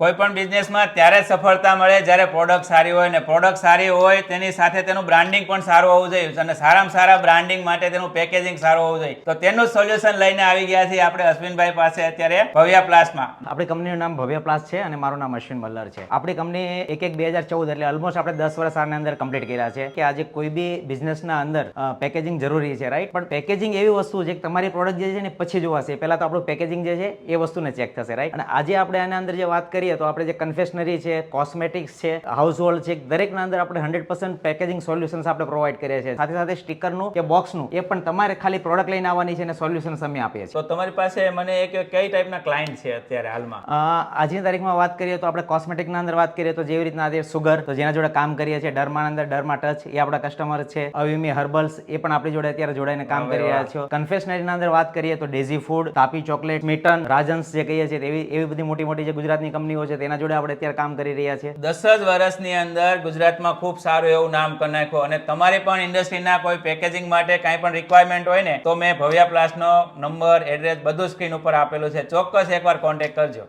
કોઈ પણ બિઝનેસમાં ત્યારે જ સફળતા મળે જ્યારે પ્રોડક્ટ સારી હોય, ને પ્રોડક્ટ સારી હોય તેની સાથે તેનું બ્રાન્ડિંગ પણ સારું હોવું જોઈએ, અને સારામાં સારા બ્રાન્ડિંગ માટે તેનું પેકેજિંગ સારું હોવું જોઈએ. તો તેનું જ સોલ્યુશન લઈને આવી ગયા છીએ આપણે અશ્વિનભાઈ પાસે અત્યારે ભવ્ય પ્લાસમાં. આપણી કંપનીનું નામ ભવ્ય પ્લાસ છે અને મારું નામ અશ્વિન મલ્લર છે. આપણી કંપની 1/1/2014 એટલે ઓલમોસ્ટ આપણે 10 વર્ષ આની અંદર કમ્પ્લીટ કર્યા છે કે આજે કોઈ બી બિઝનેસના અંદર પેકેજિંગ જરૂરી છે, રાઈટ? પણ પેકેજિંગ એવી વસ્તુ છે કે તમારી પ્રોડક્ટ જે છે ને પછી જોવાશે, પહેલા તો આપણું પેકેજિંગ જે છે એ વસ્તુને ચેક થશે, રાઈટ? અને આજે આપણે આના અંદર જે વાત કરીએ તો આપણે જે કન્ફેશનરી છે, કોસ્મેટિક્સ છે, હાઉસ હોલ્ડ છે, દરેકના અંદર આપણે 100% પેકેજિંગ સોલ્યુશન્સ આપણે પ્રોવાઈડ કરીએ છીએ. સાથે સાથે સ્ટીકરનું કે બોક્સનું એ પણ તમારે ખાલી પ્રોડક્ટ લઈને આવવાની છે અને સોલ્યુશન્સ અમે આપીએ છીએ. તો તમારી પાસે મને એક કઈ ટાઈપના ક્લાયન્ટ છે અત્યારે હાલમાં? આજની તારીખમાં વાત કરીએ તો આપણે કોસ્મેટિકના અંદર વાત કરીએ તો જેવી રીતના આજે સુગર, તો જેના જોડે કામ કરીએ છીએ, ડર્માના અંદર ડર્મા ટચ, એ આપણા કસ્ટમર છે. અવિમી હર્બલ્સ, એ પણ આપણી જોડે અત્યારે જોડાઈને કામ કરી રહ્યા છે. કન્ફેશનરીના અંદર વાત કરીએ તો daisy food, Tapi chocolate, મિટન, Rajhans જે કહીએ છીએ એવી બધી મોટી મોટી જે ગુજરાતની કંપનીઓ છે તેના જોડે આપણે અત્યારે કામ કરી રહ્યા છીએ. 10 જ વર્ષની અંદર ગુજરાતમાં ખૂબ સારું એવું નામ કરી નાખ્યું. અને તમારી પણ ઇન્ડસ્ટ્રીના કોઈ પેકેજિંગ માટે કાંઈ પણ રિક્વાયરમેન્ટ હોય ને તો મેં ભવ્ય પ્લાસનો નંબર, એડ્રેસ બધું સ્ક્રીન ઉપર આપેલું છે. ચોક્કસ એકવાર કોન્ટેક્ટ કરજો.